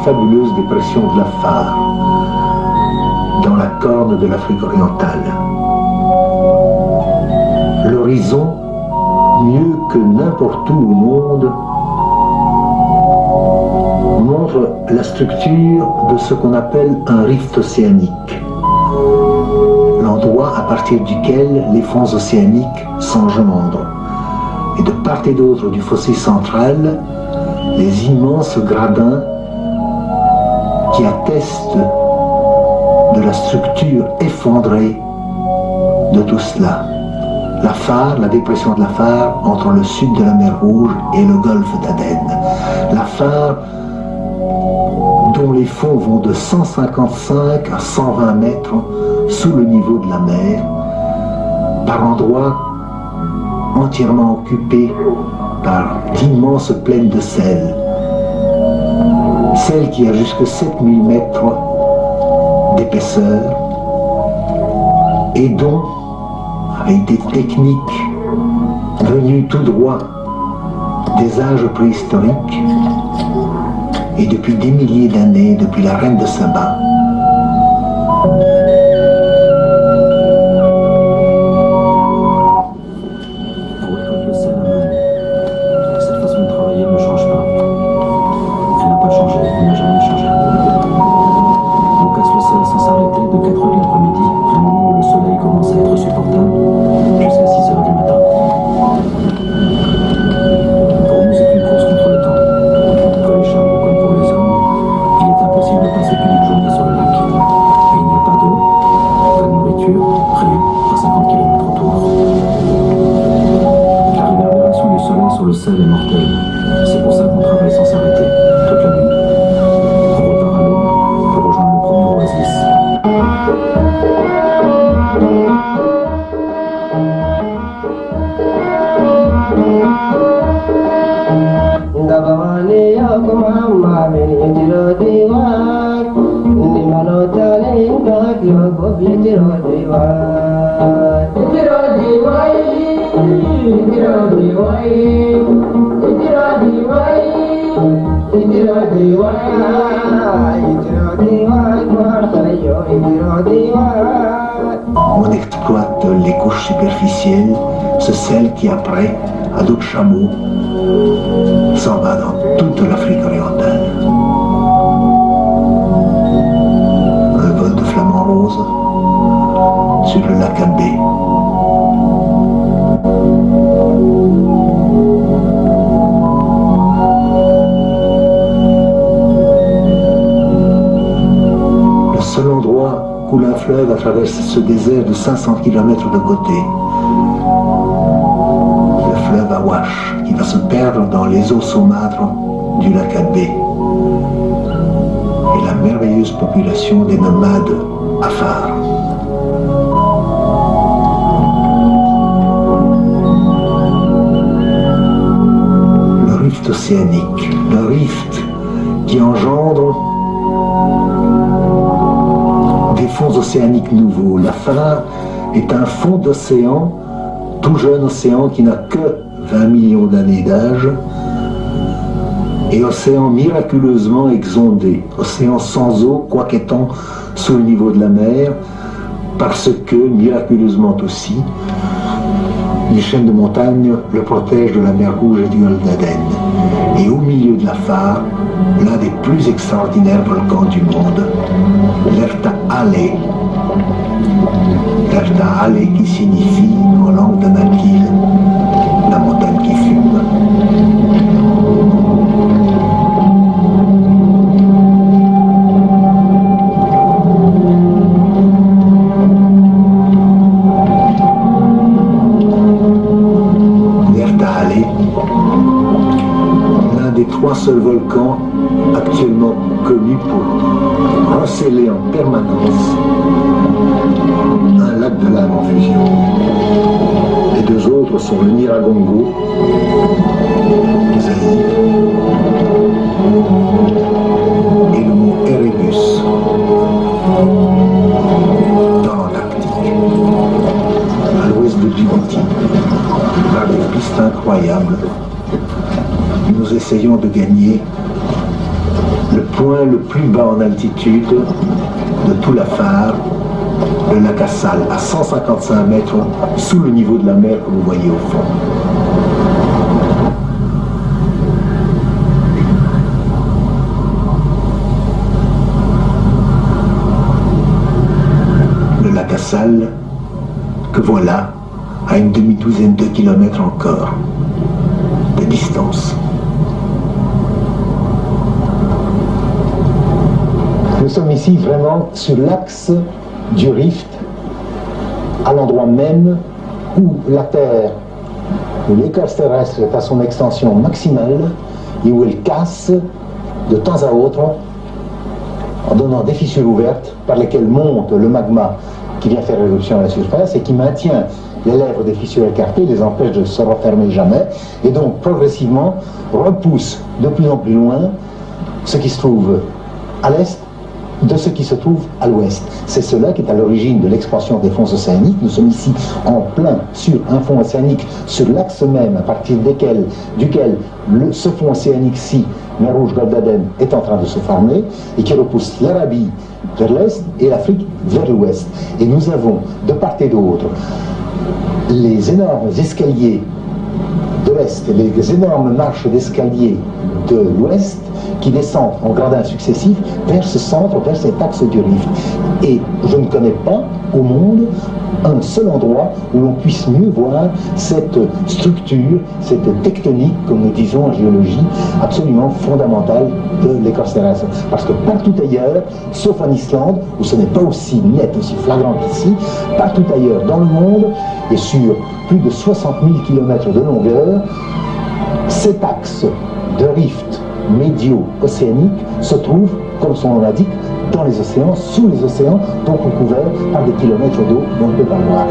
Fabuleuse dépression de la Far, dans la corne de l'Afrique orientale. L'horizon, mieux que n'importe où au monde, montre la structure de ce qu'on appelle un rift océanique, l'endroit à partir duquel les fonds océaniques s'engendrent. Et de part et d'autre du fossé central, les immenses gradins qui atteste de la structure effondrée de tout cela. La Far, la dépression de la Far, entre le sud de la mer Rouge et le golfe d'Aden. La Far, dont les fonds vont de 155 à 120 mètres sous le niveau de la mer, par endroits entièrement occupés par d'immenses plaines de sel. Celle qui a jusque 7000 mètres d'épaisseur et dont, avec des techniques venues tout droit des âges préhistoriques et depuis des milliers d'années, depuis la reine de Saba, on exploite les couches superficielles, ce sel qui après, à dos de chameau, s'en va dans toute l'Afrique orientale. Un vol de flamants roses sur le lac Abbé. Le seul endroit où un fleuve traverse ce désert de 500 km de côté. Le fleuve Awash, qui va se perdre dans les eaux saumâtres du lac Abbé. Et la merveilleuse population des nomades Afar. Le rift océanique, le rift qui engendre des fonds océaniques nouveaux. La Far est un fond d'océan, tout jeune océan qui n'a que 20 millions d'années d'âge, et océan miraculeusement exondé, océan sans eau, quoiqu'étant sous le niveau de la mer, parce que, miraculeusement aussi, les chaînes de montagne le protègent de la mer Rouge et du golfe d'Aden. Et au milieu de la Far, l'un des plus extraordinaires volcans du monde, l'Erta Ale, Tajda Ale qui signifie en langue de naquil la montagne qui fume. L'un des 3 seuls volcans actuellement connus pour recéler en permanence un lac de lave en fusion. Les 2 autres sont le Nyiragongo, Zaïre, et le mont Erebus, dans l'Antarctique, à l'ouest de Djibouti. Par des pistes incroyables, nous essayons de gagner le point le plus bas en altitude de tout l'Afar, le lac Assal, à 155 mètres sous le niveau de la mer que vous voyez au fond. Le lac Assal, que voilà, à une demi-douzaine de kilomètres encore de distance. Nous sommes ici vraiment sur l'axe du rift, à l'endroit même où la Terre, où l'écorce terrestre est à son extension maximale et où elle casse de temps à autre en donnant des fissures ouvertes par lesquelles monte le magma qui vient faire éruption à la surface et qui maintient les lèvres des fissures écartées, les empêche de se refermer jamais, et donc progressivement repousse de plus en plus loin ce qui se trouve à l'est de ce qui se trouve à l'ouest. C'est cela qui est à l'origine de l'expansion des fonds océaniques. Nous sommes ici en plein sur un fond océanique, sur l'axe même à partir duquel ce fond océanique-ci, mer Rouge, Golfe d'Aden, est en train de se former et qui repousse l'Arabie vers l'est et l'Afrique vers l'ouest. Et nous avons de part et d'autre les énormes escaliers de l'est et les énormes marches d'escalier de l'ouest qui descendent en gradins successifs vers ce centre, vers cet axe du rift. Et je ne connais pas au monde un seul endroit où l'on puisse mieux voir cette structure, cette tectonique, comme nous disons en géologie, absolument fondamentale de l'écorce terrestre. Parce que partout ailleurs, sauf en Islande, où ce n'est pas aussi net, aussi flagrant qu'ici, partout ailleurs dans le monde, et sur plus de 60 000 km de longueur, cet axe de rift médio-océanique se trouve, comme son nom l'indique, dans les océans, sous les océans, donc recouverts par des kilomètres d'eau dont on ne peut pas voir.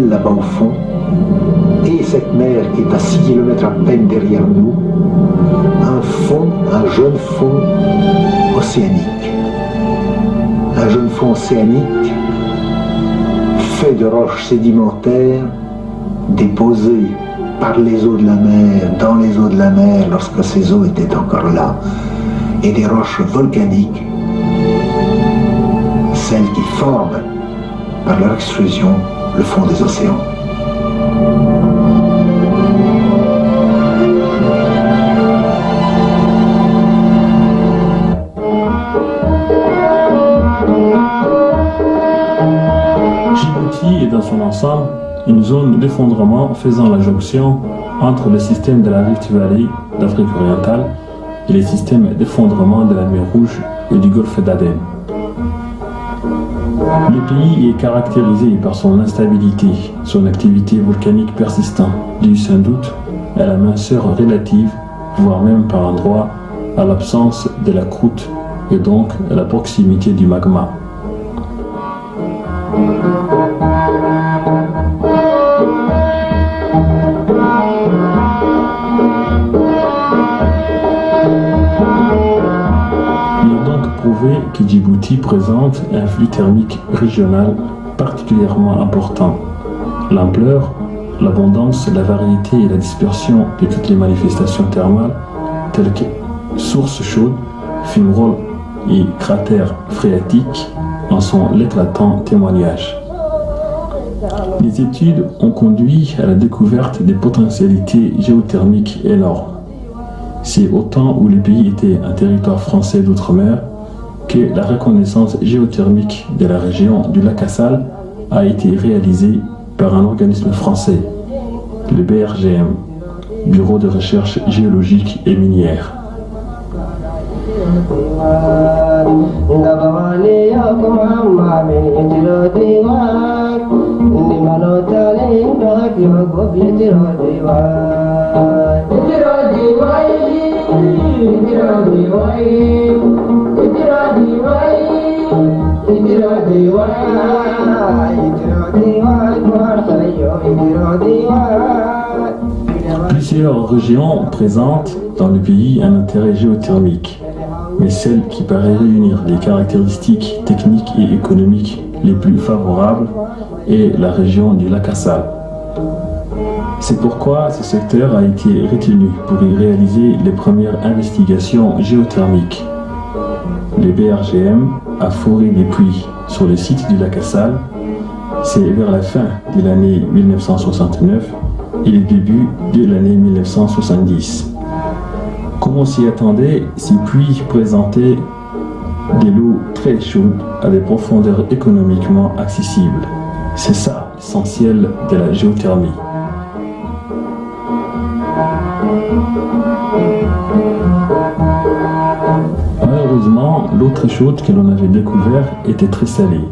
Là-bas au fond, et cette mer qui est à 6 km à peine derrière nous, un jeune fond océanique. Un jeune fond océanique fait de roches sédimentaires déposées par les eaux de la mer, dans les eaux de la mer, lorsque ces eaux étaient encore là, et des roches volcaniques, celles qui forment par leur extrusion le fond des océans. Djibouti est dans son ensemble une zone d'effondrement faisant la jonction entre le système de la Rift Valley d'Afrique orientale et les systèmes d'effondrement de la mer Rouge et du golfe d'Aden. Le pays est caractérisé par son instabilité, son activité volcanique persistante, due sans doute à la minceur relative, voire même par endroits à l'absence de la croûte et donc à la proximité du magma. Que Djibouti présente un flux thermique régional particulièrement important. L'ampleur, l'abondance, la variété et la dispersion de toutes les manifestations thermales, telles que sources chaudes, fumerolles et cratères phréatiques, en sont l'éclatant témoignage. Les études ont conduit à la découverte des potentialités géothermiques énormes. C'est au temps où le pays était un territoire français d'outre-mer que la reconnaissance géothermique de la région du lac Assal a été réalisée par un organisme français, le BRGM, Bureau de recherche géologique et minière. Plusieurs régions présentent dans le pays un intérêt géothermique, mais celle qui paraît réunir les caractéristiques techniques et économiques les plus favorables est la région du lac Assal. C'est pourquoi ce secteur a été retenu pour y réaliser les premières investigations géothermiques. Le BRGM a foré des puits sur le site du lac Assal. C'est vers la fin de l'année 1969 et le début de l'année 1970. Comme on s'y attendait, ces puits présentaient de l'eau très chaude à des profondeurs économiquement accessibles. C'est ça l'essentiel de la géothermie. Malheureusement, l'eau très chaude que l'on avait découverte était très salée,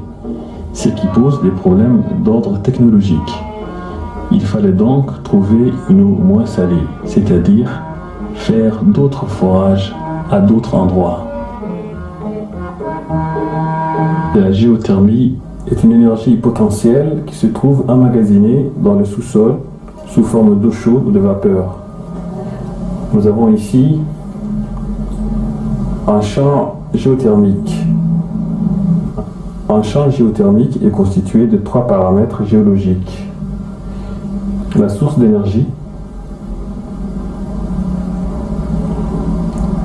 ce qui pose des problèmes d'ordre technologique. Il fallait donc trouver une eau moins salée, c'est-à-dire faire d'autres forages à d'autres endroits. La géothermie est une énergie potentielle qui se trouve emmagasinée dans le sous-sol sous forme d'eau chaude ou de vapeur. Nous avons ici un champ géothermique. Un champ géothermique est constitué de 3 paramètres géologiques. La source d'énergie,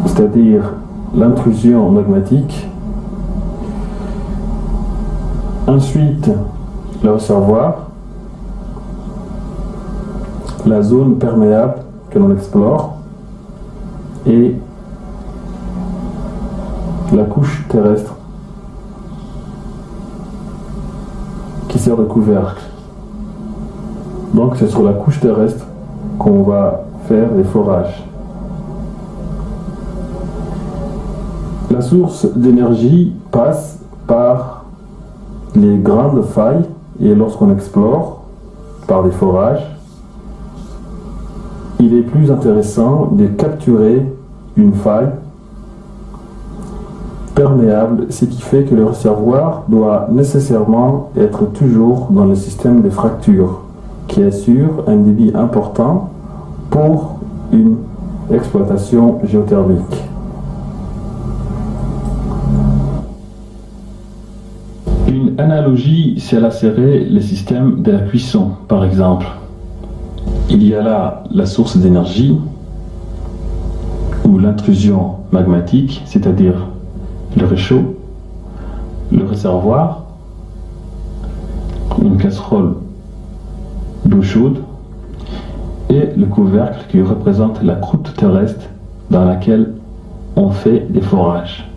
c'est-à-dire l'intrusion magmatique. Ensuite, le réservoir, la zone perméable que l'on explore et la couche terrestre qui sert de couvercle. Donc c'est sur la couche terrestre qu'on va faire les forages. La source d'énergie passe par les grandes failles et lorsqu'on explore par des forages, il est plus intéressant de capturer une faille perméable, ce qui fait que le réservoir doit nécessairement être toujours dans le système de fracture qui assure un débit important pour une exploitation géothermique. Une analogie, c'est la serait le système de la cuisson, par exemple. Il y a là la source d'énergie ou l'intrusion magmatique, c'est-à-dire le réchaud, le réservoir, une casserole d'eau chaude et le couvercle qui représente la croûte terrestre dans laquelle on fait des forages.